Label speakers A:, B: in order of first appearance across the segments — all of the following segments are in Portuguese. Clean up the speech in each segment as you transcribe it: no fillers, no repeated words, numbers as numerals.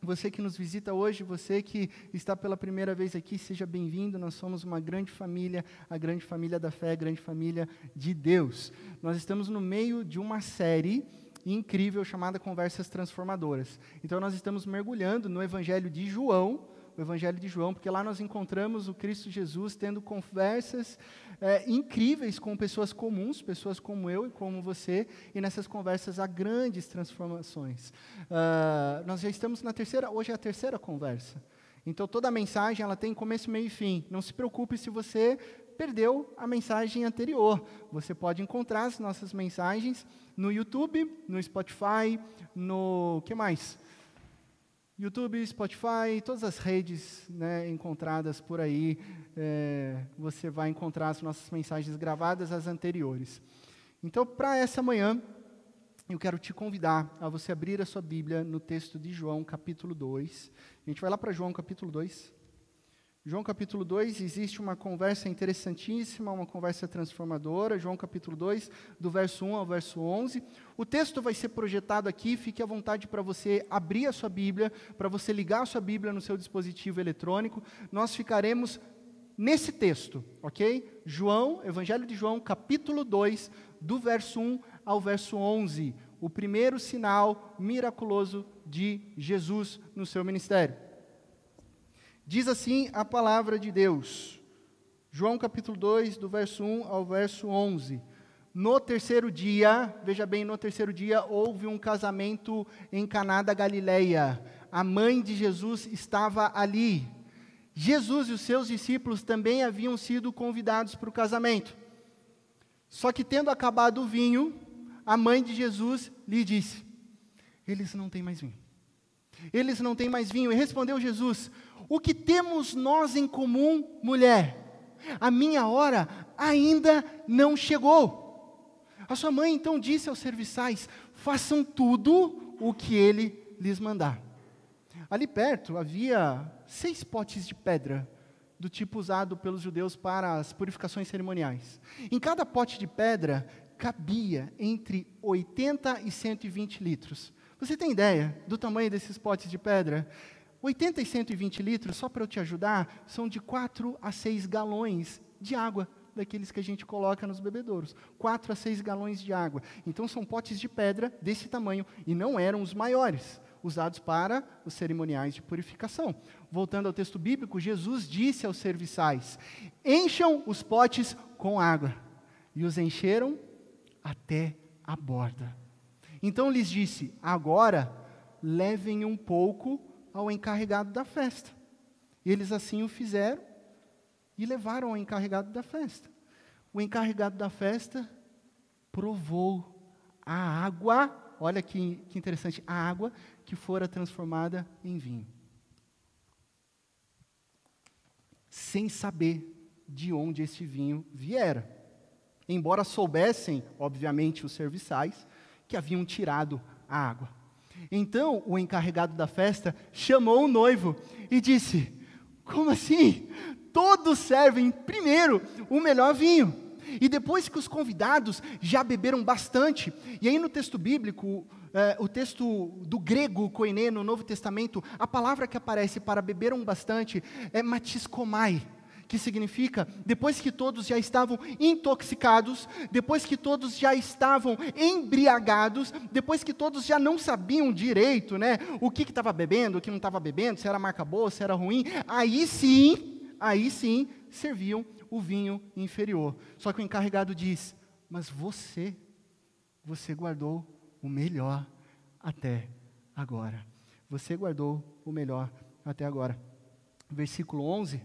A: Você que nos visita hoje, você que está pela primeira vez aqui, seja bem-vindo. Nós somos uma grande família, a grande família da fé, a grande família de Deus. Nós estamos no meio de uma série incrível chamada Conversas Transformadoras. Então nós estamos mergulhando no Evangelho de João, porque lá nós encontramos o Cristo Jesus tendo conversas incríveis com pessoas comuns, pessoas como eu e como você, e nessas conversas há grandes transformações. Nós já estamos hoje é a terceira conversa. Então toda a mensagem ela tem começo, meio e fim. Não se preocupe se você perdeu a mensagem anterior. Você pode encontrar as nossas mensagens no YouTube, no Spotify, que mais? YouTube, Spotify, todas as redes, né, encontradas por aí, você vai encontrar as nossas mensagens gravadas, as anteriores. Então, para essa manhã, eu quero te convidar a você abrir a sua Bíblia no texto de João, capítulo 2. A gente vai lá para João, capítulo 2. João capítulo 2, existe uma conversa interessantíssima, uma conversa transformadora. João capítulo 2, do verso 1 ao verso 11. O texto vai ser projetado aqui, fique à vontade para você abrir a sua Bíblia, para você ligar a sua Bíblia no seu dispositivo eletrônico. Nós ficaremos nesse texto, ok? João, Evangelho de João, capítulo 2, do verso 1 ao verso 11. O primeiro sinal miraculoso de Jesus no seu ministério. Diz assim a palavra de Deus, João capítulo 2, do verso 1 ao verso 11. No terceiro dia, veja bem, no terceiro dia houve um casamento em Caná da Galileia. A mãe de Jesus estava ali. Jesus e os seus discípulos também haviam sido convidados para o casamento. Só que tendo acabado o vinho, a mãe de Jesus lhe disse, eles não têm mais vinho. Eles não têm mais vinho. E respondeu Jesus, o que temos nós em comum, mulher? A minha hora ainda não chegou. A sua mãe então disse aos serviçais, façam tudo o que ele lhes mandar. Ali perto havia 6 potes de pedra, do tipo usado pelos judeus para as purificações cerimoniais. Em cada pote de pedra cabia entre 80 e 120 litros. Você tem ideia do tamanho desses potes de pedra? 80 e 120 litros, só para eu te ajudar, são de 4 a 6 galões de água, daqueles que a gente coloca nos bebedouros. 4 a 6 galões de água. Então são potes de pedra desse tamanho, e não eram os maiores, usados para os cerimoniais de purificação. Voltando ao texto bíblico, Jesus disse aos serviçais, encham os potes com água. E os encheram até a borda. Então lhes disse, agora levem um pouco ao encarregado da festa. Eles assim o fizeram e levaram ao encarregado da festa. O encarregado da festa provou a água, olha que interessante, a água que fora transformada em vinho. Sem saber de onde esse vinho viera. Embora soubessem, obviamente, os serviçais, que haviam tirado a água. Então, o encarregado da festa chamou o noivo e disse, como assim? Todos servem primeiro o melhor vinho. E depois que os convidados já beberam bastante, e aí no texto bíblico, o texto do grego koiné no Novo Testamento, a palavra que aparece para beberam bastante é matiskomai, que significa, depois que todos já estavam intoxicados, depois que todos já estavam embriagados, depois que todos já não sabiam direito, né, o que estava bebendo, o que não estava bebendo, se era marca boa, se era ruim, aí sim, serviam o vinho inferior. Só que o encarregado diz, mas você guardou o melhor até agora. Você guardou o melhor até agora. Versículo 11,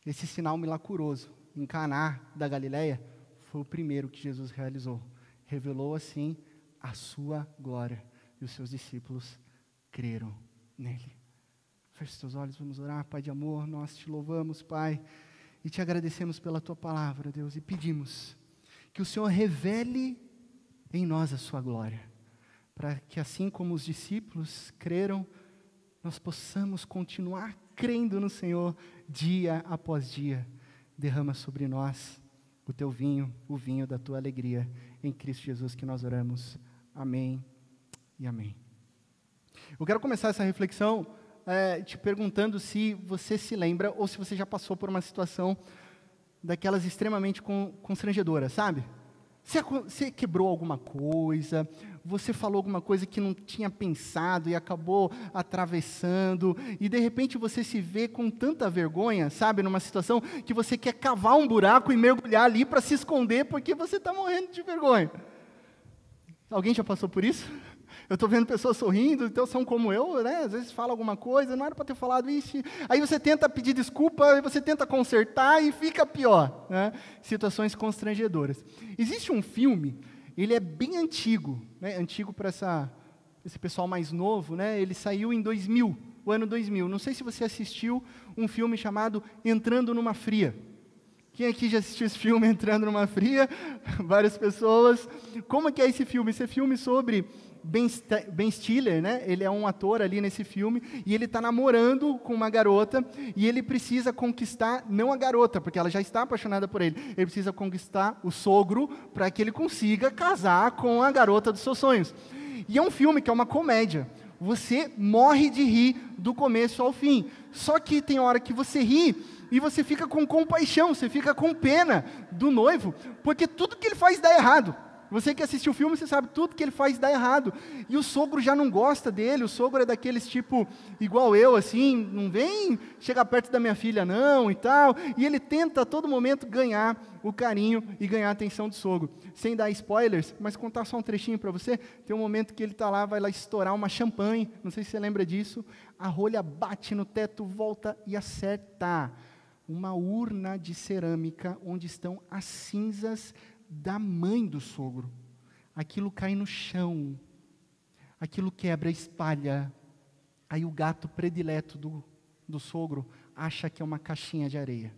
A: esse sinal milagroso em Caná da Galileia foi o primeiro que Jesus realizou. Revelou assim a sua glória e os seus discípulos creram nele. Feche os teus olhos, vamos orar. Pai de amor, nós te louvamos, Pai, e te agradecemos pela tua palavra, Deus, e pedimos que o Senhor revele em nós a sua glória, para que assim como os discípulos creram, nós possamos continuar crendo no Senhor dia após dia. Derrama sobre nós o teu vinho, o vinho da tua alegria, em Cristo Jesus que nós oramos. Amém e amém. Eu quero começar essa reflexão te perguntando se você se lembra ou se você já passou por uma situação daquelas extremamente constrangedoras, sabe? Você quebrou alguma coisa, você falou alguma coisa que não tinha pensado e acabou atravessando, e de repente você se vê com tanta vergonha, sabe? Numa situação que você quer cavar um buraco e mergulhar ali para se esconder porque você está morrendo de vergonha. Alguém já passou por isso? Eu estou vendo pessoas sorrindo, então são como eu, né? Às vezes fala alguma coisa, não era para ter falado isso. Aí você tenta pedir desculpa, aí você tenta consertar e fica pior, né? Situações constrangedoras. Existe um filme, ele é bem antigo, né? Antigo para esse pessoal mais novo, né? Ele saiu em 2000, o ano 2000. Não sei se você assistiu um filme chamado Entrando numa Fria. Quem aqui já assistiu esse filme, Entrando numa Fria? Várias pessoas. Como que é esse filme? Esse é filme sobre Ben Stiller, né? Ele é um ator ali nesse filme, e ele está namorando com uma garota, e ele precisa conquistar, não a garota, porque ela já está apaixonada por ele, ele precisa conquistar o sogro, para que ele consiga casar com a garota dos seus sonhos. E é um filme que é uma comédia, você morre de rir do começo ao fim, só que tem hora que você ri, e você fica com compaixão, você fica com pena do noivo, porque tudo que ele faz dá errado. Você que assistiu o filme, você sabe, tudo que ele faz dá errado. E o sogro já não gosta dele, o sogro é daqueles tipo, igual eu, assim, não vem chegar perto da minha filha não, e tal. E ele tenta a todo momento ganhar o carinho e ganhar a atenção do sogro. Sem dar spoilers, mas contar só um trechinho para você, tem um momento que ele está lá, vai lá estourar uma champanhe, não sei se você lembra disso, a rolha bate no teto, volta e acerta uma urna de cerâmica, onde estão as cinzas da mãe do sogro. Aquilo cai no chão, aquilo quebra, espalha. Aí o gato predileto do sogro acha que é uma caixinha de areia.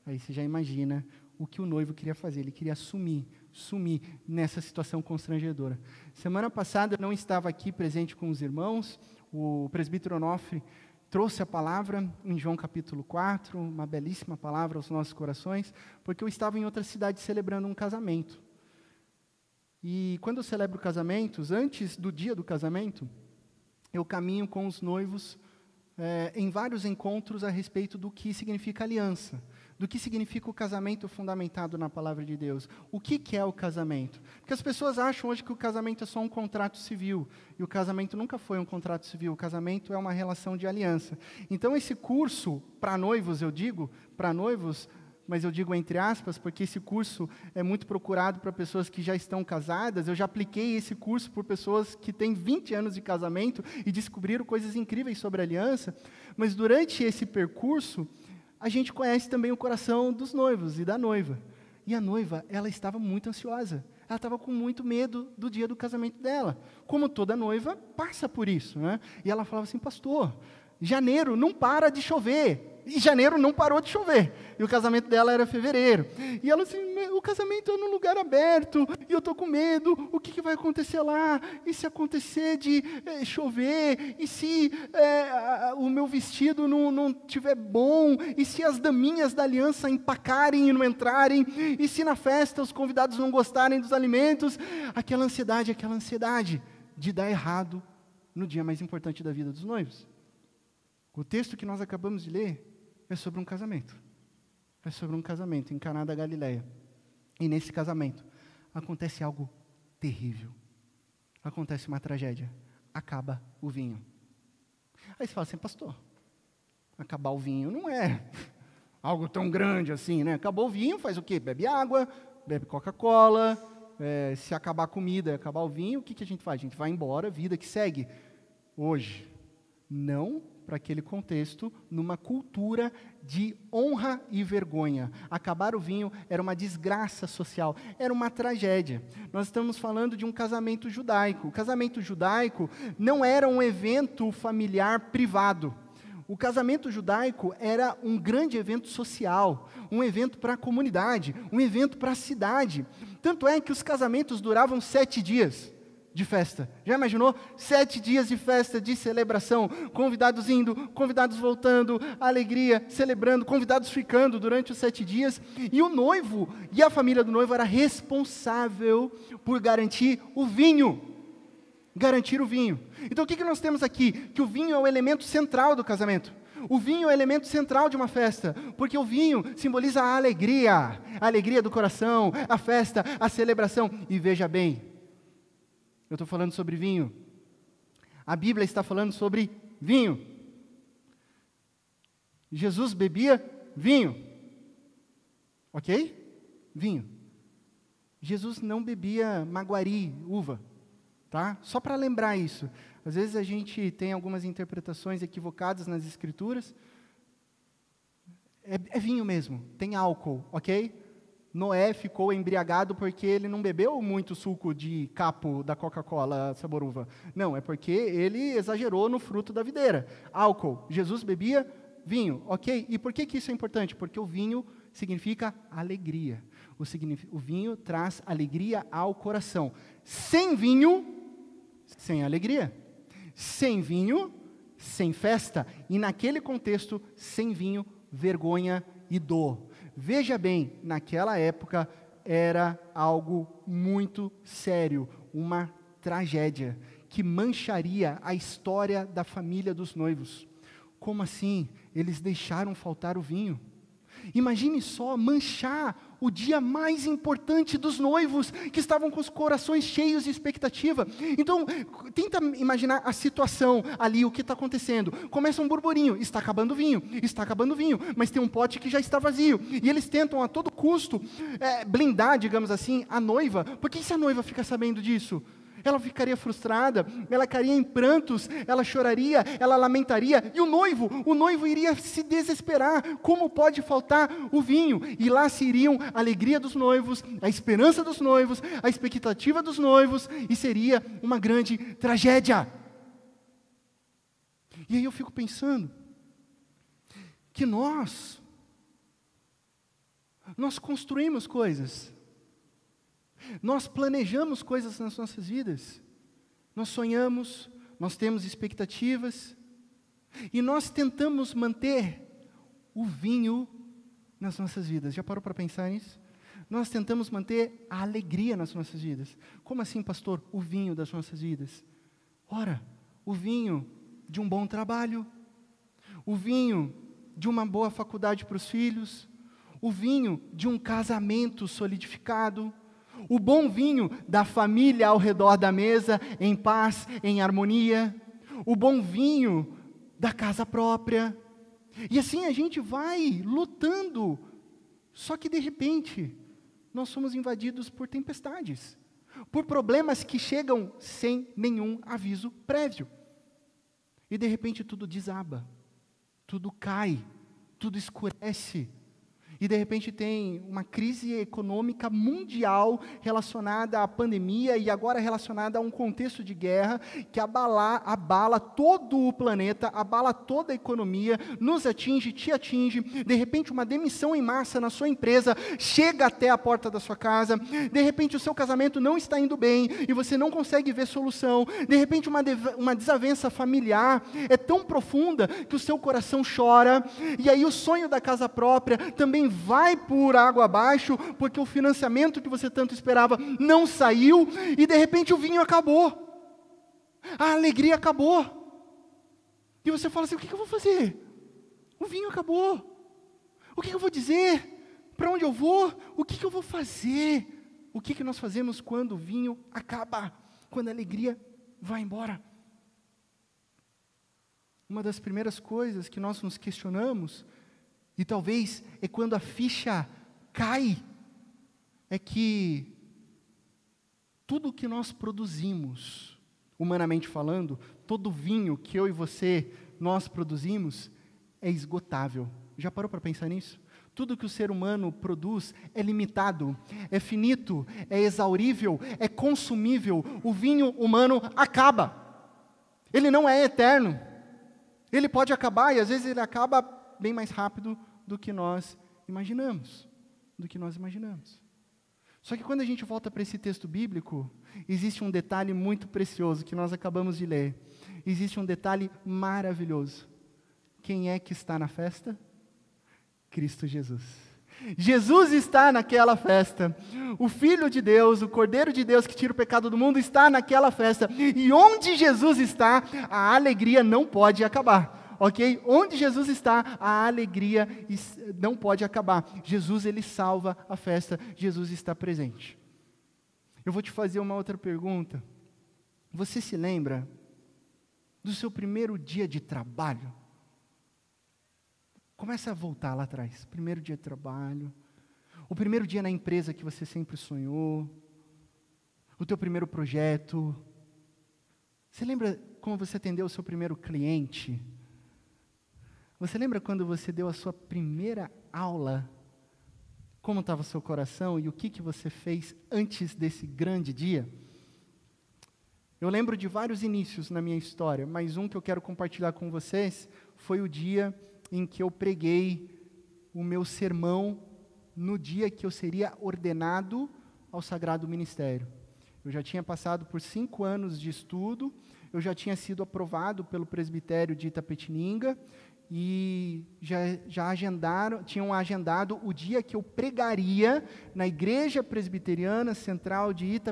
A: Aí você já imagina o que o noivo queria fazer, ele queria sumir nessa situação constrangedora. Semana passada eu não estava aqui presente com os irmãos, o presbítero Onofre trouxe a palavra em João capítulo 4, uma belíssima palavra aos nossos corações, porque eu estava em outra cidade celebrando um casamento. E quando eu celebro casamentos, antes do dia do casamento, eu caminho com os noivos em vários encontros a respeito do que significa aliança, do que significa o casamento fundamentado na palavra de Deus. O que é o casamento? Porque as pessoas acham hoje que o casamento é só um contrato civil, e o casamento nunca foi um contrato civil, o casamento é uma relação de aliança. Então esse curso, para noivos eu digo, para noivos, mas eu digo entre aspas, porque esse curso é muito procurado para pessoas que já estão casadas, eu já apliquei esse curso por pessoas que têm 20 anos de casamento e descobriram coisas incríveis sobre aliança, mas durante esse percurso, a gente conhece também o coração dos noivos e da noiva. E a noiva, ela estava muito ansiosa. Ela estava com muito medo do dia do casamento dela. Como toda noiva, passa por isso, né? E ela falava assim, pastor, janeiro não para de chover. E janeiro não parou de chover. E o casamento dela era fevereiro. E ela assim, o casamento é num lugar aberto, e eu estou com medo, o que vai acontecer lá? E se acontecer de chover? E se o meu vestido não estiver bom? E se as daminhas da aliança empacarem e não entrarem? E se na festa os convidados não gostarem dos alimentos? Aquela ansiedade de dar errado no dia mais importante da vida dos noivos. O texto que nós acabamos de ler é sobre um casamento. É sobre um casamento em Caná da Galileia. E nesse casamento acontece algo terrível. Acontece uma tragédia. Acaba o vinho. Aí você fala assim, pastor, acabar o vinho não é algo tão grande assim, né? Acabou o vinho, faz o quê? Bebe água, bebe Coca-Cola, se acabar a comida, acabar o vinho, o que a gente faz? A gente vai embora, vida que segue. Hoje, não para aquele contexto, numa cultura de honra e vergonha. Acabar o vinho era uma desgraça social, era uma tragédia. Nós estamos falando de um casamento judaico. O casamento judaico não era um evento familiar privado. O casamento judaico era um grande evento social, um evento para a comunidade, um evento para a cidade. Tanto é que os casamentos duravam 7 dias. De festa. Já imaginou? 7 dias de festa, de celebração, convidados indo, convidados voltando, alegria, celebrando, convidados ficando durante os 7 dias, e o noivo, e a família do noivo era responsável por garantir o vinho. garantir o vinho. Então o que nós temos aqui? Que o vinho é o elemento central do casamento. O vinho é o elemento central de uma festa, porque o vinho simboliza a alegria do coração, a festa, a celebração. E veja bem, eu estou falando sobre vinho. A Bíblia está falando sobre vinho. Jesus bebia vinho. Ok? Vinho. Jesus não bebia maguari, uva. Tá? Só para lembrar isso. Às vezes a gente tem algumas interpretações equivocadas nas Escrituras. É vinho mesmo, tem álcool, ok? Noé ficou embriagado porque ele não bebeu muito suco de capo da Coca-Cola sabor uva. Não, é porque ele exagerou no fruto da videira. Álcool. Jesus bebia vinho, ok? E por que isso é importante? Porque o vinho significa alegria. O vinho traz alegria ao coração. Sem vinho, sem alegria. Sem vinho, sem festa. E naquele contexto, sem vinho, vergonha e dor. Veja bem, naquela época era algo muito sério, uma tragédia, que mancharia a história da família dos noivos. Como assim? Eles deixaram faltar o vinho. Imagine só manchar o dia mais importante dos noivos, que estavam com os corações cheios de expectativa. Então, tenta imaginar a situação ali, o que está acontecendo. Começa um burburinho, está acabando o vinho, mas tem um pote que já está vazio. E eles tentam a todo custo blindar, digamos assim, a noiva. Porque se a noiva ficar sabendo disso? Ela ficaria frustrada, ela cairia em prantos, ela choraria, ela lamentaria, e o noivo iria se desesperar. Como pode faltar o vinho? E lá se iriam a alegria dos noivos, a esperança dos noivos, a expectativa dos noivos, e seria uma grande tragédia. E aí eu fico pensando que nós construímos coisas. Nós planejamos coisas nas nossas vidas, nós sonhamos, nós temos expectativas, e nós tentamos manter o vinho nas nossas vidas. Já parou para pensar nisso? Nós tentamos manter a alegria nas nossas vidas. Como assim, pastor? O vinho das nossas vidas. Ora, o vinho de um bom trabalho, o vinho de uma boa faculdade para os filhos, o vinho de um casamento solidificado, o bom vinho da família ao redor da mesa, em paz, em harmonia. O bom vinho da casa própria. E assim a gente vai lutando. Só que de repente, nós somos invadidos por tempestades. Por problemas que chegam sem nenhum aviso prévio. E de repente tudo desaba. Tudo cai. Tudo escurece. E de repente tem uma crise econômica mundial relacionada à pandemia e agora relacionada a um contexto de guerra que abala todo o planeta, abala toda a economia, nos atinge, te atinge. De repente uma demissão em massa na sua empresa chega até a porta da sua casa. De repente o seu casamento não está indo bem e você não consegue ver solução. De repente uma desavença familiar é tão profunda que o seu coração chora. E aí o sonho da casa própria também vai por água abaixo, porque o financiamento que você tanto esperava não saiu, e de repente o vinho acabou, a alegria acabou, e você fala assim, o que eu vou fazer? O vinho acabou, o que eu vou dizer? Para onde eu vou? O que eu vou fazer? O que nós fazemos quando o vinho acaba? Quando a alegria vai embora? Uma das primeiras coisas que nós nos questionamos, e talvez é quando a ficha cai, é que tudo que nós produzimos, humanamente falando, todo vinho que eu e você, nós produzimos, é esgotável. Já parou para pensar nisso? Tudo que o ser humano produz é limitado, é finito, é exaurível, é consumível. O vinho humano acaba. Ele não é eterno. Ele pode acabar e às vezes ele acaba bem mais rápido do que nós imaginamos. Só que quando a gente volta para esse texto bíblico, existe um detalhe muito precioso que nós acabamos de ler. Existe um detalhe maravilhoso. Quem é que está na festa? Cristo Jesus. Jesus está naquela festa. O Filho de Deus, o Cordeiro de Deus que tira o pecado do mundo, está naquela festa. E onde Jesus está, a alegria não pode acabar. Ok? Onde Jesus está, a alegria não pode acabar. Jesus, ele salva a festa. Jesus está presente. Eu vou te fazer uma outra pergunta. Você se lembra do seu primeiro dia de trabalho? Começa a voltar lá atrás. Primeiro dia de trabalho. O primeiro dia na empresa que você sempre sonhou. O teu primeiro projeto. Você lembra como você atendeu o seu primeiro cliente? Você lembra quando você deu a sua primeira aula? Como estava o seu coração e o que você fez antes desse grande dia? Eu lembro de vários inícios na minha história, mas um que eu quero compartilhar com vocês foi o dia em que eu preguei o meu sermão no dia que eu seria ordenado ao Sagrado Ministério. Eu já tinha passado por 5 anos de estudo, eu já tinha sido aprovado pelo presbitério de Itapetininga, e tinham agendado o dia que eu pregaria na Igreja Presbiteriana Central de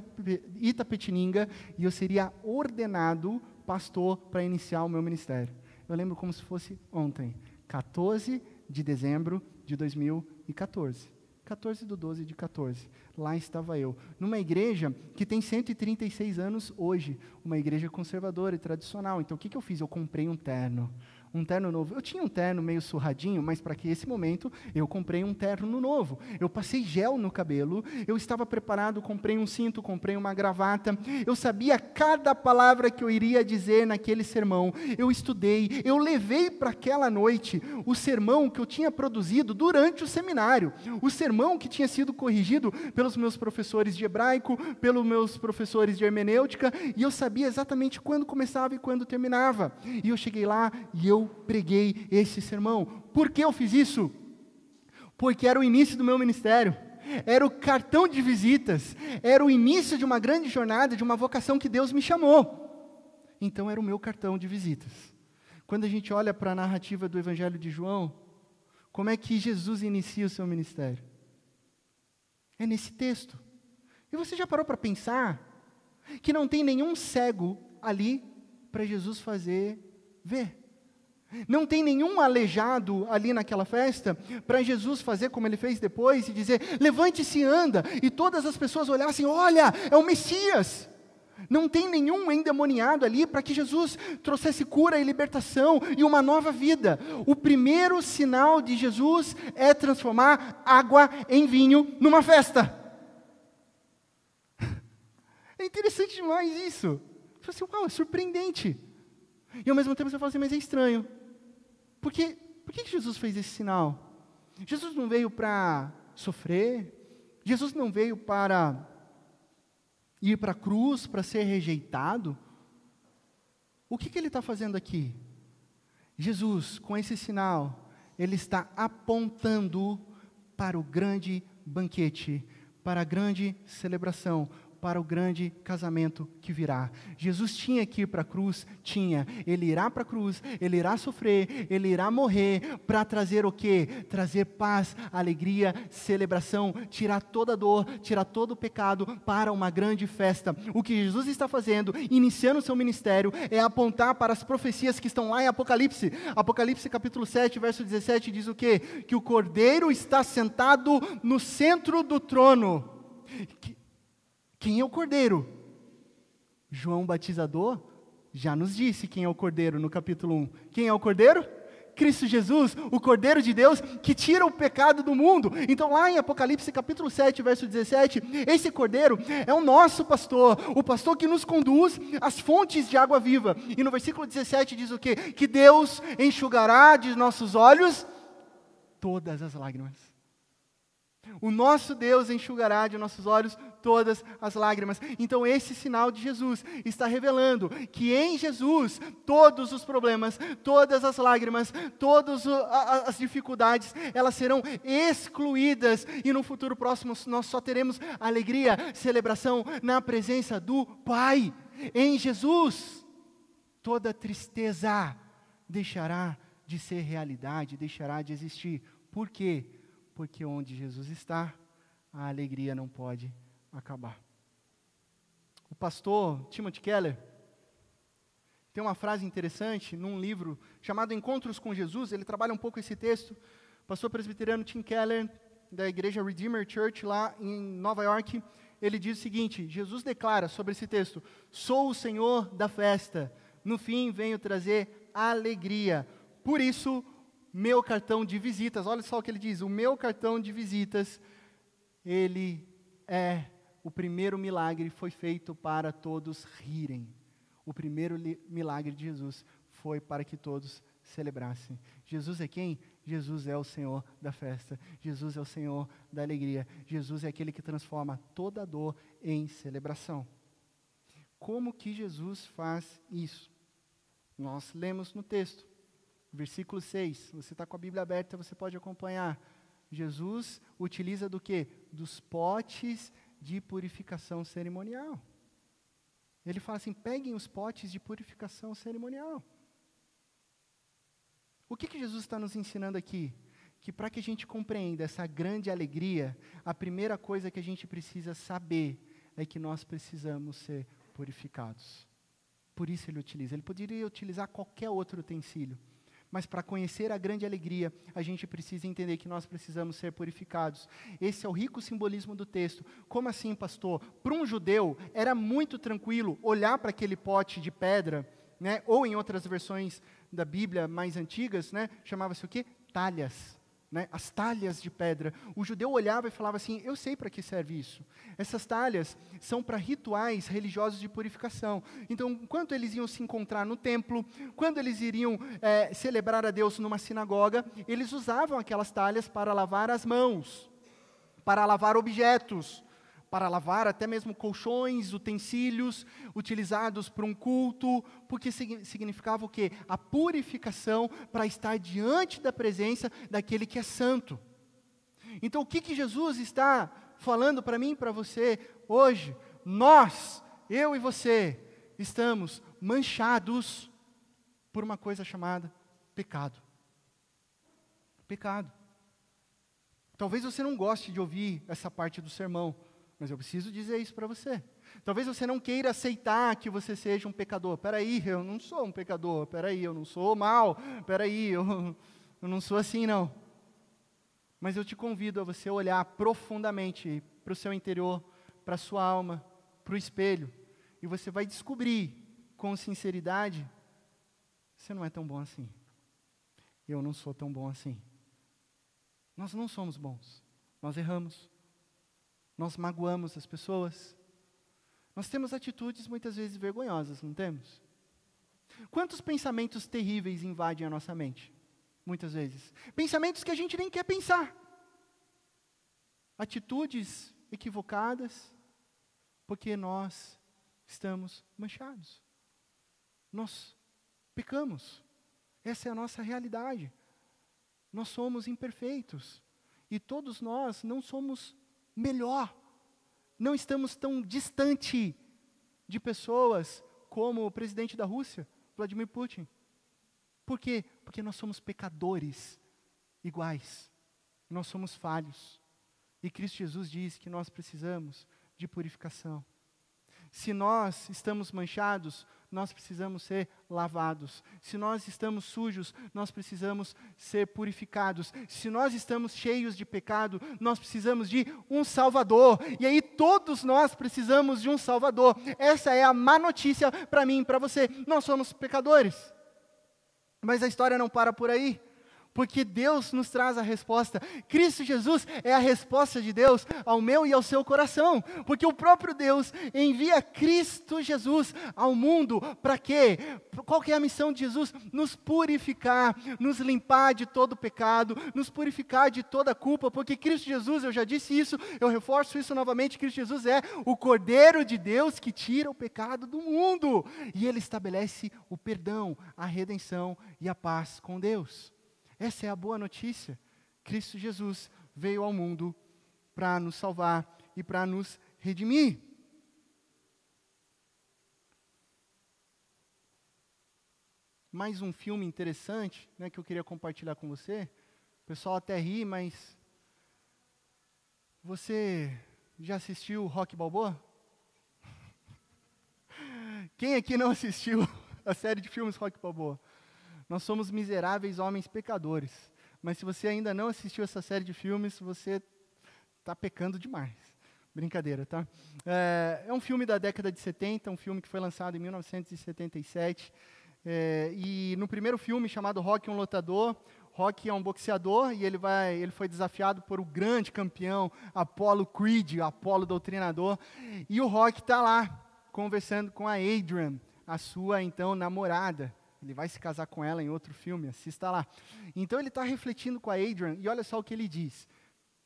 A: Itapetininga, e eu seria ordenado pastor para iniciar o meu ministério. Eu lembro como se fosse ontem, 14 de dezembro de 2014. 14/12/14. Lá estava eu, numa igreja que tem 136 anos hoje, uma igreja conservadora e tradicional. Então, o que eu fiz? Eu comprei um terno novo. Eu tinha um terno meio surradinho, mas para que esse momento, eu comprei um terno novo. Eu passei gel no cabelo, eu estava preparado, comprei um cinto, comprei uma gravata, eu sabia cada palavra que eu iria dizer naquele sermão, eu estudei, eu levei para aquela noite o sermão que eu tinha produzido durante o seminário, o sermão que tinha sido corrigido pelos meus professores de hebraico, pelos meus professores de hermenêutica, e eu sabia exatamente quando começava e quando terminava. E eu cheguei lá e eu preguei esse sermão. Por que eu fiz isso? Porque era o início do meu ministério, era o cartão de visitas, era o início de uma grande jornada, de uma vocação que Deus me chamou. Então era o meu cartão de visitas. Quando a gente olha para a narrativa do Evangelho de João, como é que Jesus inicia o seu ministério? É nesse texto. E você já parou para pensar que não tem nenhum cego ali para Jesus fazer ver? Não tem nenhum aleijado ali naquela festa para Jesus fazer como ele fez depois e dizer, levante-se e anda, e todas as pessoas olhassem, olha, é o Messias. Não tem nenhum endemoniado ali para que Jesus trouxesse cura e libertação e uma nova vida. O primeiro sinal de Jesus é transformar água em vinho numa festa. É interessante demais isso. Você fala assim, uau, é surpreendente. E ao mesmo tempo você fala assim, mas é estranho. Por que Jesus fez esse sinal? Jesus não veio para sofrer, Jesus não veio para ir para a cruz, para ser rejeitado. O que ele está fazendo aqui? Jesus, com esse sinal, ele está apontando para o grande banquete, para a grande celebração, para o grande casamento que virá. Jesus tinha que ir para a cruz? Tinha. Ele irá para a cruz, ele irá sofrer, ele irá morrer, para trazer o quê? Trazer paz, alegria, celebração, tirar toda a dor, tirar todo o pecado para uma grande festa. O que Jesus está fazendo, iniciando o seu ministério, é apontar para as profecias que estão lá em Apocalipse. Apocalipse capítulo 7, verso 17, diz o quê? Que o Cordeiro está sentado no centro do trono. Quem é o Cordeiro? João Batizador já nos disse quem é o Cordeiro no capítulo 1. Quem é o Cordeiro? Cristo Jesus, o Cordeiro de Deus que tira o pecado do mundo. Então lá em Apocalipse capítulo 7, verso 17, esse Cordeiro é o nosso pastor, o pastor que nos conduz às fontes de água viva. E no versículo 17 diz o quê? Que Deus enxugará de nossos olhos todas as lágrimas. O nosso Deus enxugará de nossos olhos todas as lágrimas. Então esse sinal de Jesus está revelando que em Jesus todos os problemas, todas as lágrimas, todas as dificuldades, elas serão excluídas e no futuro próximo nós só teremos alegria, celebração na presença do Pai. Em Jesus toda tristeza deixará de ser realidade, deixará de existir. Por quê? Porque onde Jesus está, a alegria não pode acabar. O pastor Timothy Keller tem uma frase interessante num livro chamado Encontros com Jesus. Ele trabalha um pouco esse texto. O pastor presbiteriano Tim Keller, da igreja Redeemer Church, lá em Nova York, ele diz o seguinte: Jesus declara sobre esse texto: sou o Senhor da festa, no fim venho trazer alegria. Por isso, meu cartão de visitas, olha só o que ele diz, o meu cartão de visitas, ele é o primeiro milagre, foi feito para todos rirem. O primeiro milagre de Jesus foi para que todos celebrassem. Jesus é quem? Jesus é o Senhor da festa. Jesus é o Senhor da alegria. Jesus é aquele que transforma toda dor em celebração. Como que Jesus faz isso? Nós lemos no texto, versículo 6. Você está com a Bíblia aberta, você pode acompanhar. Jesus utiliza do quê? Dos potes de purificação cerimonial. Ele fala assim: peguem os potes de purificação cerimonial. O que Jesus está nos ensinando aqui? Que para que a gente compreenda essa grande alegria, a primeira coisa que a gente precisa saber é que nós precisamos ser purificados. Por isso ele utiliza. Ele poderia utilizar qualquer outro utensílio. Mas para conhecer a grande alegria, a gente precisa entender que nós precisamos ser purificados. Esse é o rico simbolismo do texto. Como assim, pastor? Para um judeu, era muito tranquilo olhar para aquele pote de pedra, né? Ou em outras versões da Bíblia mais antigas, né? Chamava-se o quê? Talhas. Né? As talhas de pedra. O judeu olhava e falava assim: eu sei para que serve isso. Essas talhas são para rituais religiosos de purificação. Então, enquanto eles iam se encontrar no templo, quando eles iriam celebrar a Deus numa sinagoga, eles usavam aquelas talhas para lavar as mãos, para lavar objetos, para lavar até mesmo colchões, utensílios utilizados para um culto, porque significava o quê? A purificação para estar diante da presença daquele que é santo. Então, o que Jesus está falando para mim e para você hoje? Nós, eu e você, estamos manchados por uma coisa chamada pecado. Pecado. Talvez você não goste de ouvir essa parte do sermão, mas eu preciso dizer isso para você. Talvez você não queira aceitar que você seja um pecador. Peraí, eu não sou um pecador. Peraí, eu não sou mal. Peraí, eu não sou assim, não. Mas eu te convido a você olhar profundamente para o seu interior, para a sua alma, para o espelho. E você vai descobrir, com sinceridade, você não é tão bom assim. Eu não sou tão bom assim. Nós não somos bons. Nós erramos. Nós magoamos as pessoas. Nós temos atitudes muitas vezes vergonhosas, não temos? Quantos pensamentos terríveis invadem a nossa mente? Muitas vezes. Pensamentos que a gente nem quer pensar. Atitudes equivocadas, porque nós estamos manchados. Nós pecamos. Essa é a nossa realidade. Nós somos imperfeitos. E todos nós não somos melhor. Não estamos tão distante de pessoas como o presidente da Rússia, Vladimir Putin. Por quê? Porque nós somos pecadores iguais. Nós somos falhos. E Cristo Jesus diz que nós precisamos de purificação. Se nós estamos manchados, nós precisamos ser lavados. Se nós estamos sujos, nós precisamos ser purificados. Se nós estamos cheios de pecado, nós precisamos de um Salvador. E aí todos nós precisamos de um Salvador. Essa é a má notícia para mim e para você. Nós somos pecadores. Mas a história não para por aí. Porque Deus nos traz a resposta. Cristo Jesus é a resposta de Deus ao meu e ao seu coração. Porque o próprio Deus envia Cristo Jesus ao mundo. Para quê? Qual que é a missão de Jesus? Nos purificar, nos limpar de todo pecado, nos purificar de toda culpa. Porque Cristo Jesus, eu já disse isso, eu reforço isso novamente, Cristo Jesus é o Cordeiro de Deus que tira o pecado do mundo. E Ele estabelece o perdão, a redenção e a paz com Deus. Essa é a boa notícia. Cristo Jesus veio ao mundo para nos salvar e para nos redimir. Mais um filme interessante, né, que eu queria compartilhar com você. O pessoal até ri, mas Você já assistiu Rocky Balboa? Quem aqui não assistiu a série de filmes Rocky Balboa? Nós somos miseráveis homens pecadores. Mas se você ainda não assistiu essa série de filmes, você está pecando demais. Brincadeira, tá? É um filme da década de 70, um filme que foi lançado em 1977. E no primeiro filme, chamado Rocky, um lutador, Rocky é um boxeador e ele foi desafiado por o grande campeão Apollo Creed, Apollo doutrinador. E o Rocky está lá, conversando com a Adrian, a sua, então, namorada. Ele vai se casar com ela em outro filme, assista lá. Então ele está refletindo com a Adrian e olha só o que ele diz.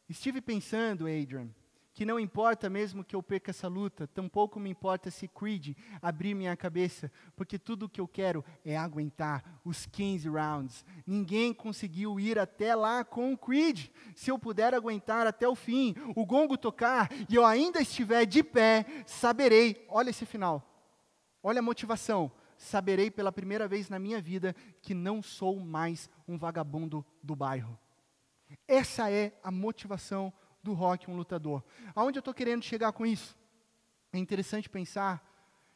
A: Estive pensando, Adrian, que não importa mesmo que eu perca essa luta, tampouco me importa se Creed abrir minha cabeça, porque tudo o que eu quero é aguentar os 15 rounds. Ninguém conseguiu ir até lá com o Creed. Se eu puder aguentar até o fim, o gongo tocar e eu ainda estiver de pé, saberei, olha esse final, olha a motivação, saberei pela primeira vez na minha vida que não sou mais um vagabundo do bairro. Essa é a motivação do Rocky, um lutador. Aonde eu estou querendo chegar com isso? É interessante pensar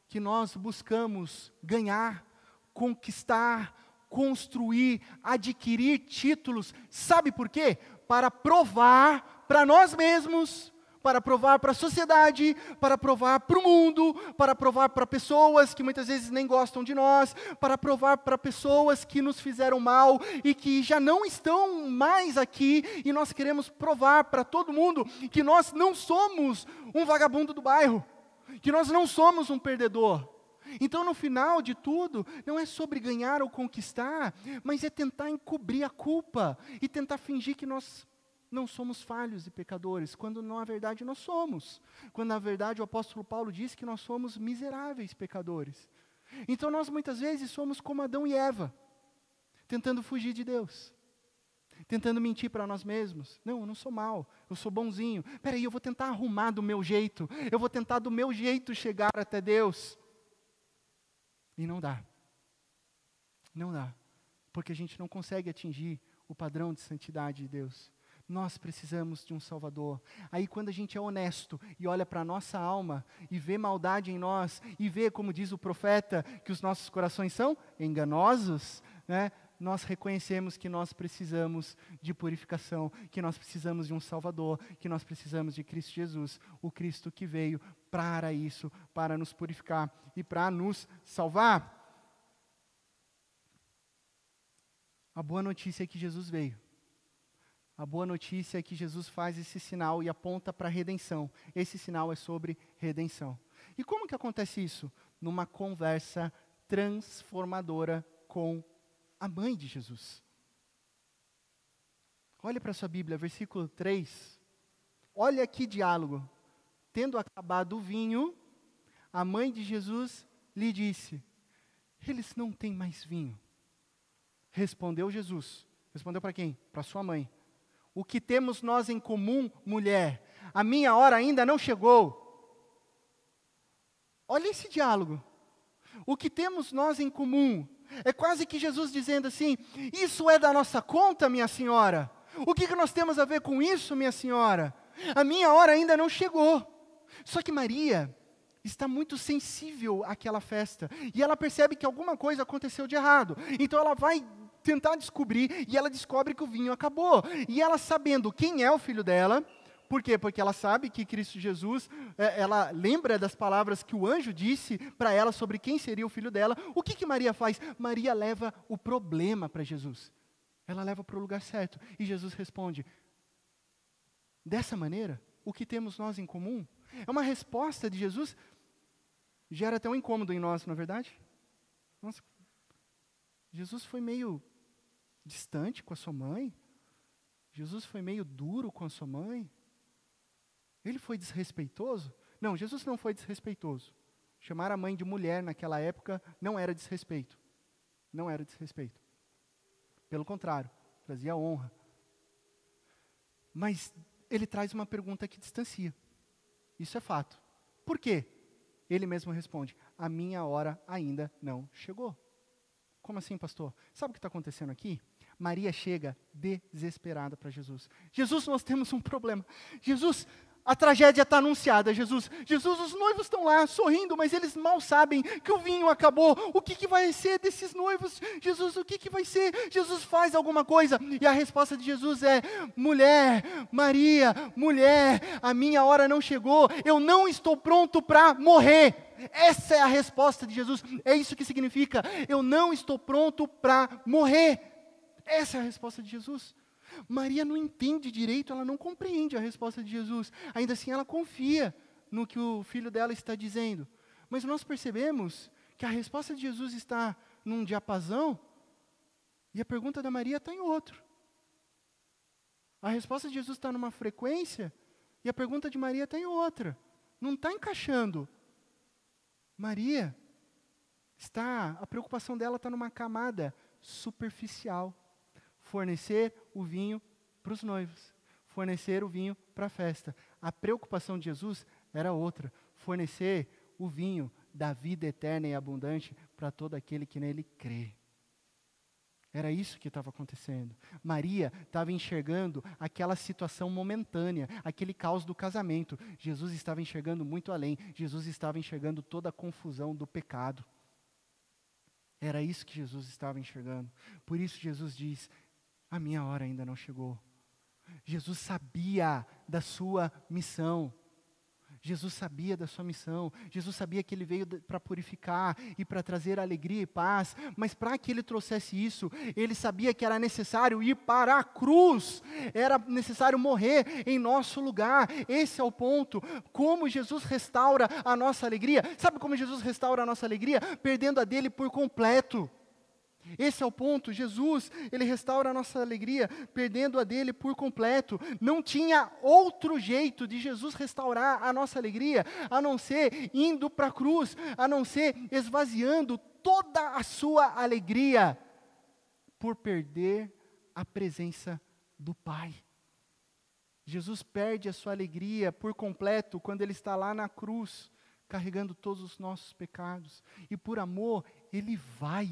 A: que nós buscamos ganhar, conquistar, construir, adquirir títulos. Sabe por quê? Para provar para nós mesmos, para provar para a sociedade, para provar para o mundo, para provar para pessoas que muitas vezes nem gostam de nós, para provar para pessoas que nos fizeram mal e que já não estão mais aqui, e nós queremos provar para todo mundo que nós não somos um vagabundo do bairro, que nós não somos um perdedor. Então, no final de tudo, não é sobre ganhar ou conquistar, mas é tentar encobrir a culpa e tentar fingir que nós não somos falhos e pecadores, quando na verdade nós somos. Quando na verdade o apóstolo Paulo diz que nós somos miseráveis pecadores. Então nós muitas vezes somos como Adão e Eva, tentando fugir de Deus, tentando mentir para nós mesmos. Não, eu não sou mau, eu sou bonzinho. Peraí, eu vou tentar arrumar do meu jeito, eu vou tentar do meu jeito chegar até Deus. E não dá. Não dá, porque a gente não consegue atingir o padrão de santidade de Deus. Nós precisamos de um Salvador. Aí quando a gente é honesto e olha para a nossa alma e vê maldade em nós e vê, como diz o profeta, que os nossos corações são enganosos, né? Nós reconhecemos que nós precisamos de purificação, que nós precisamos de um Salvador, que nós precisamos de Cristo Jesus, o Cristo que veio para isso, para nos purificar e para nos salvar. A boa notícia é que Jesus veio. A boa notícia é que Jesus faz esse sinal e aponta para a redenção. Esse sinal é sobre redenção. E como que acontece isso? Numa conversa transformadora com a mãe de Jesus. Olha para a sua Bíblia, versículo 3. Olha que diálogo. Tendo acabado o vinho, a mãe de Jesus lhe disse: eles não têm mais vinho. Respondeu Jesus. Respondeu para quem? Para sua mãe. O que temos nós em comum, mulher? A minha hora ainda não chegou. Olha esse diálogo. O que temos nós em comum? É quase que Jesus dizendo assim: isso é da nossa conta, minha senhora? O que nós temos a ver com isso, minha senhora? A minha hora ainda não chegou. Só que Maria está muito sensível àquela festa. E ela percebe que alguma coisa aconteceu de errado. Então ela vai tentar descobrir, e ela descobre que o vinho acabou. E ela, sabendo quem é o filho dela, por quê? Porque ela sabe que Cristo Jesus, ela lembra das palavras que o anjo disse para ela sobre quem seria o filho dela. O que Maria faz? Maria leva o problema para Jesus. Ela leva para o lugar certo. E Jesus responde: dessa maneira, o que temos nós em comum? É uma resposta de Jesus, gera até um incômodo em nós, não é verdade? Nossa, Jesus foi meio distante com a sua mãe? Jesus foi meio duro com a sua mãe? Ele foi desrespeitoso? Não, Jesus não foi desrespeitoso. Chamar a mãe de mulher naquela época não era desrespeito. Não era desrespeito. Pelo contrário, trazia honra. Mas ele traz uma pergunta que distancia. Isso é fato. Por quê? Ele mesmo responde: a minha hora ainda não chegou. Como assim, pastor? Sabe o que está acontecendo aqui? Maria chega desesperada para Jesus. Jesus, nós temos um problema. Jesus, a tragédia está anunciada, Jesus. Jesus, os noivos estão lá sorrindo, mas eles mal sabem que o vinho acabou. O que vai ser desses noivos? Jesus, o que vai ser? Jesus, faz alguma coisa. E a resposta de Jesus é: mulher, Maria, mulher, a minha hora não chegou. Eu não estou pronto para morrer. Essa é a resposta de Jesus. É isso que significa: eu não estou pronto para morrer. Essa é a resposta de Jesus. Maria não entende direito, ela não compreende a resposta de Jesus. Ainda assim, ela confia no que o filho dela está dizendo. Mas nós percebemos que a resposta de Jesus está num diapasão e a pergunta da Maria está em outro. A resposta de Jesus está numa frequência e a pergunta de Maria está em outra. Não está encaixando. Maria a preocupação dela está numa camada superficial. Fornecer o vinho para os noivos, fornecer o vinho para a festa. A preocupação de Jesus era outra: fornecer o vinho da vida eterna e abundante para todo aquele que nele crê. Era isso que estava acontecendo. Maria estava enxergando aquela situação momentânea, aquele caos do casamento. Jesus estava enxergando muito além. Jesus estava enxergando toda a confusão do pecado. Era isso que Jesus estava enxergando. Por isso Jesus diz: a minha hora ainda não chegou. Jesus sabia da sua missão. Jesus sabia da sua missão. Jesus sabia que ele veio para purificar e para trazer alegria e paz. Mas para que ele trouxesse isso, ele sabia que era necessário ir para a cruz. Era necessário morrer em nosso lugar. Esse é o ponto. Como Jesus restaura a nossa alegria? Sabe como Jesus restaura a nossa alegria? Perdendo a dele por completo. Esse é o ponto. Jesus, ele restaura a nossa alegria, perdendo a dele por completo. Não tinha outro jeito de Jesus restaurar a nossa alegria, a não ser indo para a cruz, a não ser esvaziando toda a sua alegria, por perder a presença do Pai. Jesus perde a sua alegria por completo quando ele está lá na cruz, carregando todos os nossos pecados. E por amor, ele vai.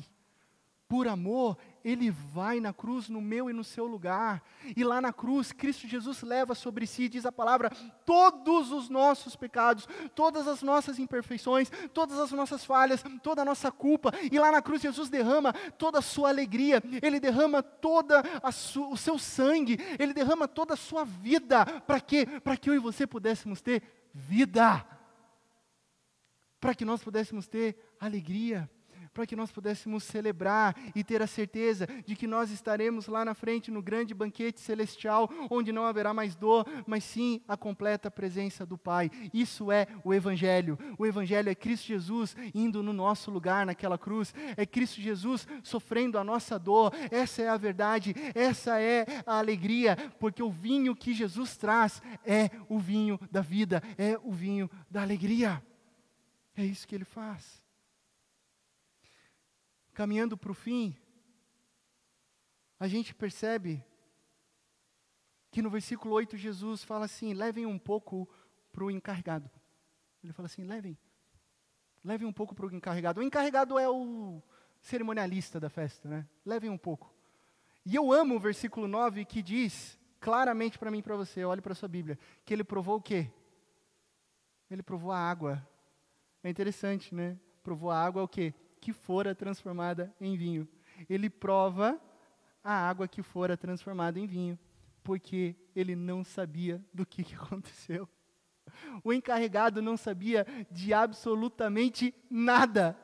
A: Por amor, ele vai na cruz, no meu e no seu lugar. E lá na cruz, Cristo Jesus leva sobre si, diz a palavra, todos os nossos pecados, todas as nossas imperfeições, todas as nossas falhas, toda a nossa culpa. E lá na cruz, Jesus derrama toda a sua alegria, ele derrama o seu sangue, ele derrama toda a sua vida. Para quê? Para que eu e você pudéssemos ter vida. Para que nós pudéssemos ter alegria. Para que nós pudéssemos celebrar e ter a certeza de que nós estaremos lá na frente no grande banquete celestial, onde não haverá mais dor, mas sim a completa presença do Pai. Isso é o Evangelho. O Evangelho é Cristo Jesus indo no nosso lugar naquela cruz, é Cristo Jesus sofrendo a nossa dor. Essa é a verdade, essa é a alegria, porque o vinho que Jesus traz é o vinho da vida, é o vinho da alegria. É isso que Ele faz. Caminhando para o fim, a gente percebe que no versículo 8 Jesus fala assim: levem um pouco para o encarregado. Ele fala assim: levem um pouco para o encarregado. O encarregado é o cerimonialista da festa, né? Levem um pouco. E eu amo o versículo 9 que diz claramente para mim e para você, olhe para a sua Bíblia, que ele provou o quê? Ele provou a água. É interessante, né? Provou a água o quê? Que fora transformada em vinho. Ele prova a água que fora transformada em vinho, porque ele não sabia do que aconteceu. O encarregado não sabia de absolutamente nada.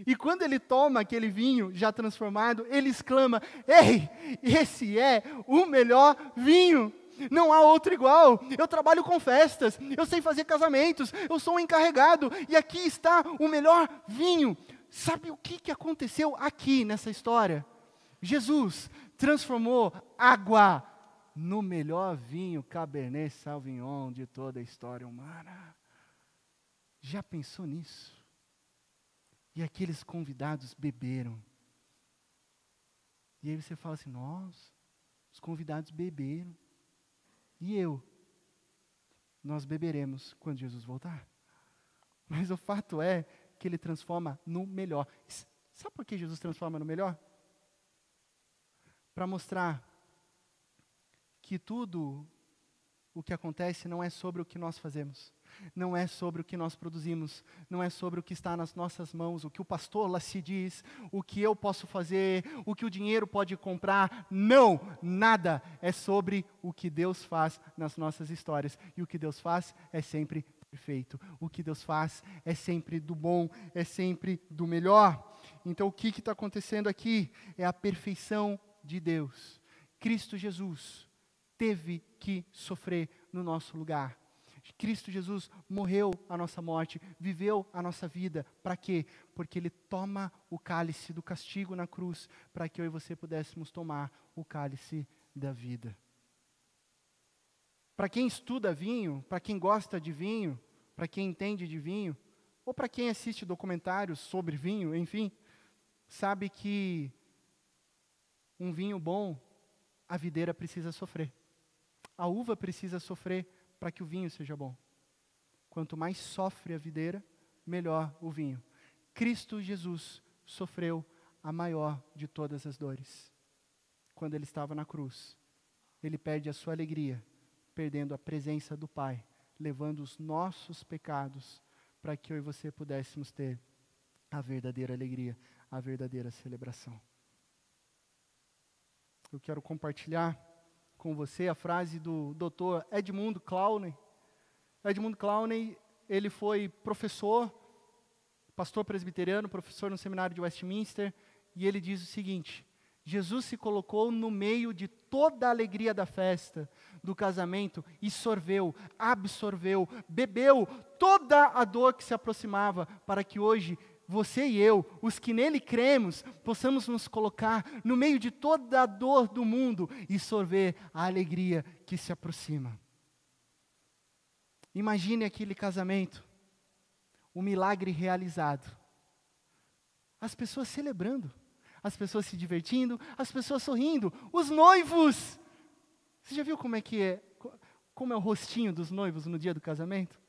A: E quando ele toma aquele vinho já transformado, ele exclama: ei, esse é o melhor vinho. Não há outro igual. Eu trabalho com festas, eu sei fazer casamentos, eu sou um encarregado, e aqui está o melhor vinho. Sabe o que aconteceu aqui nessa história? Jesus transformou água no melhor vinho Cabernet Sauvignon de toda a história humana. Já pensou nisso? E aqueles convidados beberam. E aí você fala assim: nossa, os convidados beberam. E eu? Nós beberemos quando Jesus voltar. Mas o fato é que ele transforma no melhor. Sabe por que Jesus transforma no melhor? para mostrar que tudo o que acontece não é sobre o que nós fazemos, não é sobre o que nós produzimos, não é sobre o que está nas nossas mãos, o que o pastor lá se diz, o que eu posso fazer, o que o dinheiro pode comprar. Não, nada é sobre o que Deus faz nas nossas histórias. E o que Deus faz é sempre perfeito. O que Deus faz é sempre do bom, é sempre do melhor. Então o que está acontecendo aqui é a perfeição de Deus. Cristo Jesus teve que sofrer no nosso lugar. Cristo Jesus morreu a nossa morte, viveu a nossa vida. Para quê? Porque Ele toma o cálice do castigo na cruz, para que eu e você pudéssemos tomar o cálice da vida. Para quem estuda vinho, para quem gosta de vinho, para quem entende de vinho, ou para quem assiste documentários sobre vinho, enfim, sabe que um vinho bom, a videira precisa sofrer. A uva precisa sofrer para que o vinho seja bom. Quanto mais sofre a videira, melhor o vinho. Cristo Jesus sofreu a maior de todas as dores. Quando Ele estava na cruz, Ele perde a sua alegria, perdendo a presença do Pai, levando os nossos pecados, para que eu e você pudéssemos ter a verdadeira alegria, a verdadeira celebração. Eu quero compartilhar com você a frase do Dr. Edmund Clowney. Edmund Clowney, ele foi professor, pastor presbiteriano, professor no seminário de Westminster, e ele diz o seguinte: Jesus se colocou no meio de toda a alegria da festa, do casamento, e sorveu, absorveu, bebeu toda a dor que se aproximava, para que hoje você e eu, os que nele cremos, possamos nos colocar no meio de toda a dor do mundo e sorver a alegria que se aproxima. Imagine aquele casamento, o milagre realizado, as pessoas celebrando, as pessoas se divertindo, as pessoas sorrindo, os noivos. Você já viu como é o rostinho dos noivos no dia do casamento?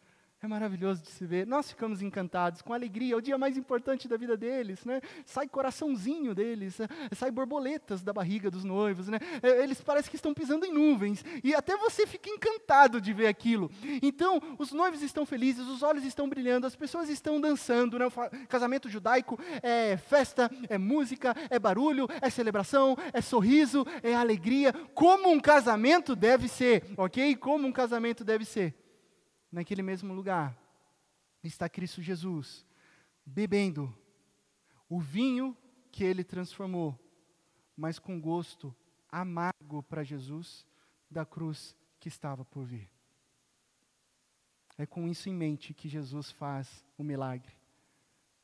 A: É maravilhoso de se ver. Nós ficamos encantados, com alegria. É o dia mais importante da vida deles, né? Sai coraçãozinho deles, sai borboletas da barriga dos noivos, né? Eles parecem que estão pisando em nuvens. E até você fica encantado de ver aquilo. Então, os noivos estão felizes, os olhos estão brilhando, as pessoas estão dançando, né? O casamento judaico é festa, é música, é barulho, é celebração, é sorriso, é alegria. Como um casamento deve ser, ok? Como um casamento deve ser. Naquele mesmo lugar está Cristo Jesus, bebendo o vinho que Ele transformou, mas com gosto amargo para Jesus, da cruz que estava por vir. É com isso em mente que Jesus faz o milagre,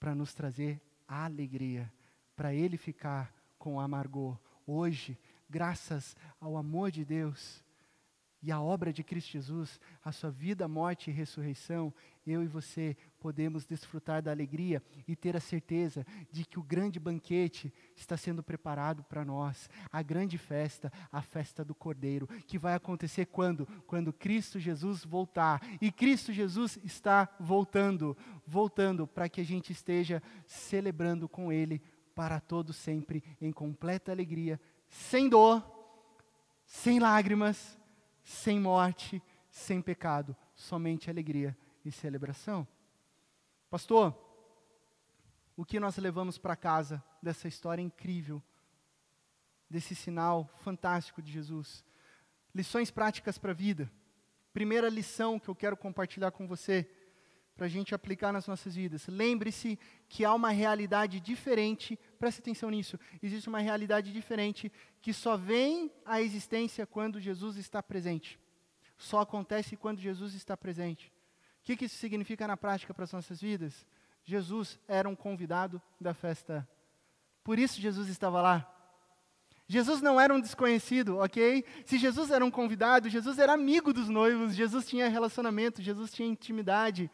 A: para nos trazer a alegria, para Ele ficar com o amargor. Hoje, graças ao amor de Deus, e a obra de Cristo Jesus, a sua vida, morte e ressurreição, eu e você podemos desfrutar da alegria e ter a certeza de que o grande banquete está sendo preparado para nós. A grande festa, a festa do Cordeiro, que vai acontecer quando? Quando Cristo Jesus voltar. E Cristo Jesus está voltando para que a gente esteja celebrando com Ele para todo sempre, em completa alegria, sem dor, sem lágrimas, sem morte, sem pecado, somente alegria e celebração. Pastor, o que nós levamos para casa dessa história incrível, desse sinal fantástico de Jesus? Lições práticas para a vida. Primeira lição que eu quero compartilhar com você, para a gente aplicar nas nossas vidas. Lembre-se que há uma realidade diferente, preste atenção nisso, existe uma realidade diferente que só vem à existência quando Jesus está presente. Só acontece quando Jesus está presente. O que isso significa na prática para as nossas vidas? Jesus era um convidado da festa. Por isso Jesus estava lá. Jesus não era um desconhecido, ok? Se Jesus era um convidado, Jesus era amigo dos noivos, Jesus tinha relacionamento, Jesus tinha intimidade.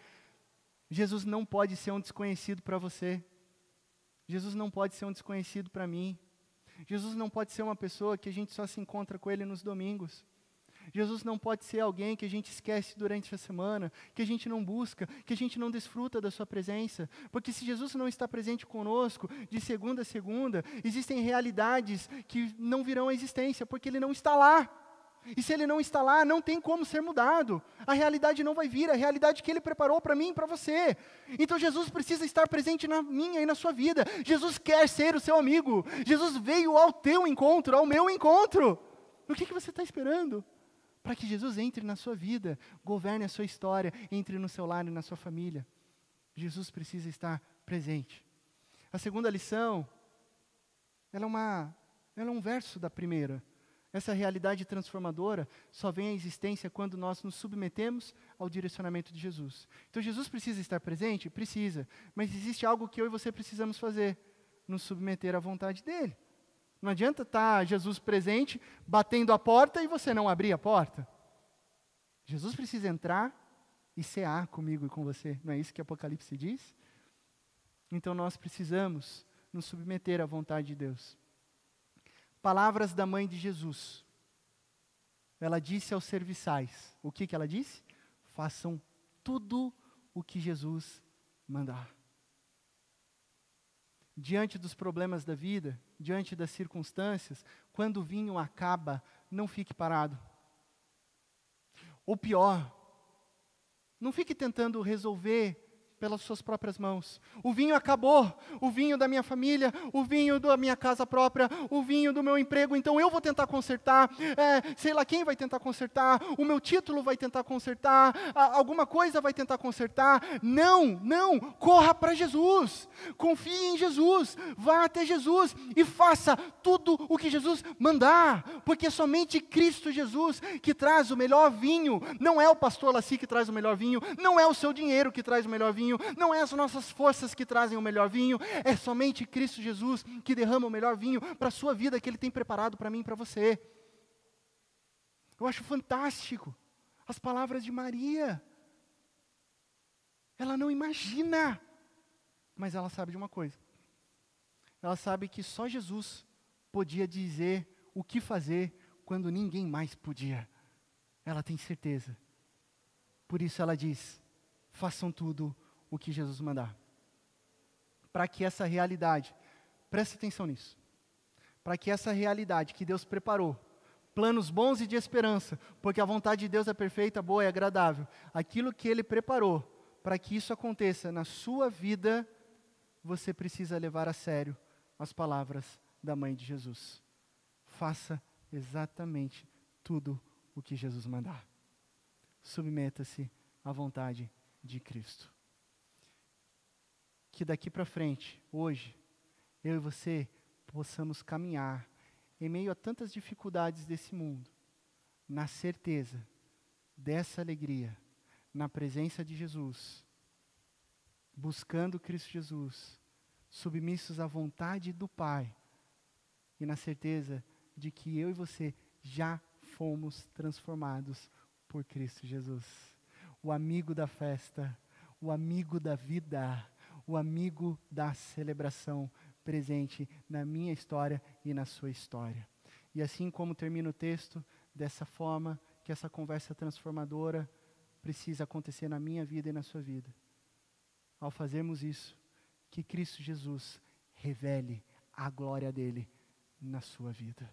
A: Jesus não pode ser um desconhecido para você. Jesus não pode ser um desconhecido para mim. Jesus não pode ser uma pessoa que a gente só se encontra com Ele nos domingos. Jesus não pode ser alguém que a gente esquece durante a semana, que a gente não busca, que a gente não desfruta da sua presença. Porque se Jesus não está presente conosco, de segunda a segunda, existem realidades que não virão à existência, porque Ele não está lá. E se Ele não está lá, não tem como ser mudado. A realidade não vai vir, a realidade que Ele preparou para mim e para você. Então Jesus precisa estar presente na minha e na sua vida. Jesus quer ser o seu amigo. Jesus veio ao teu encontro, ao meu encontro. O que você está esperando? Para que Jesus entre na sua vida, governe a sua história, entre no seu lar e na sua família. Jesus precisa estar presente. A segunda lição, ela é um verso da primeira. Essa realidade transformadora só vem à existência quando nós nos submetemos ao direcionamento de Jesus. Então Jesus precisa estar presente? Precisa. Mas existe algo que eu e você precisamos fazer, nos submeter à vontade dEle. Não adianta estar Jesus presente, batendo a porta e você não abrir a porta. Jesus precisa entrar e cear comigo e com você. Não é isso que Apocalipse diz? Então nós precisamos nos submeter à vontade de Deus. Palavras da mãe de Jesus. Ela disse aos serviçais. O que ela disse? Façam tudo o que Jesus mandar. Diante dos problemas da vida, diante das circunstâncias, quando o vinho acaba, não fique parado. Ou pior, não fique tentando resolver pelas suas próprias mãos. O vinho acabou, o vinho da minha família, o vinho da minha casa própria, o vinho do meu emprego, então eu vou tentar consertar, sei lá quem vai tentar consertar, o meu título vai tentar consertar, alguma coisa vai tentar consertar. Não, corra para Jesus, confie em Jesus, vá até Jesus e faça tudo o que Jesus mandar, porque é somente Cristo Jesus que traz o melhor vinho. Não é o pastor Laci que traz o melhor vinho, não é o seu dinheiro que traz o melhor vinho, não é as nossas forças que trazem o melhor vinho, é somente Cristo Jesus que derrama o melhor vinho para a sua vida, que Ele tem preparado para mim e para você. Eu acho fantástico as palavras de Maria. Ela não imagina, mas ela sabe de uma coisa. Ela sabe que só Jesus podia dizer o que fazer quando ninguém mais podia. Ela tem certeza. Por isso ela diz: façam tudo o que Jesus mandar. Para que essa realidade, preste atenção nisso, para que essa realidade que Deus preparou, planos bons e de esperança, porque a vontade de Deus é perfeita, boa e agradável, aquilo que Ele preparou, para que isso aconteça na sua vida, você precisa levar a sério as palavras da mãe de Jesus. Faça exatamente tudo o que Jesus mandar. Submeta-se à vontade de Cristo. Que daqui para frente, hoje, eu e você possamos caminhar em meio a tantas dificuldades desse mundo, na certeza dessa alegria, na presença de Jesus, buscando Cristo Jesus, submissos à vontade do Pai, e na certeza de que eu e você já fomos transformados por Cristo Jesus. O amigo da festa, o amigo da vida, o amigo da celebração presente na minha história e na sua história. E assim como termina o texto, dessa forma que essa conversa transformadora precisa acontecer na minha vida e na sua vida. Ao fazermos isso, que Cristo Jesus revele a glória dele na sua vida.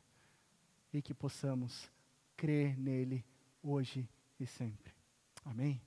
A: E que possamos crer nele hoje e sempre. Amém?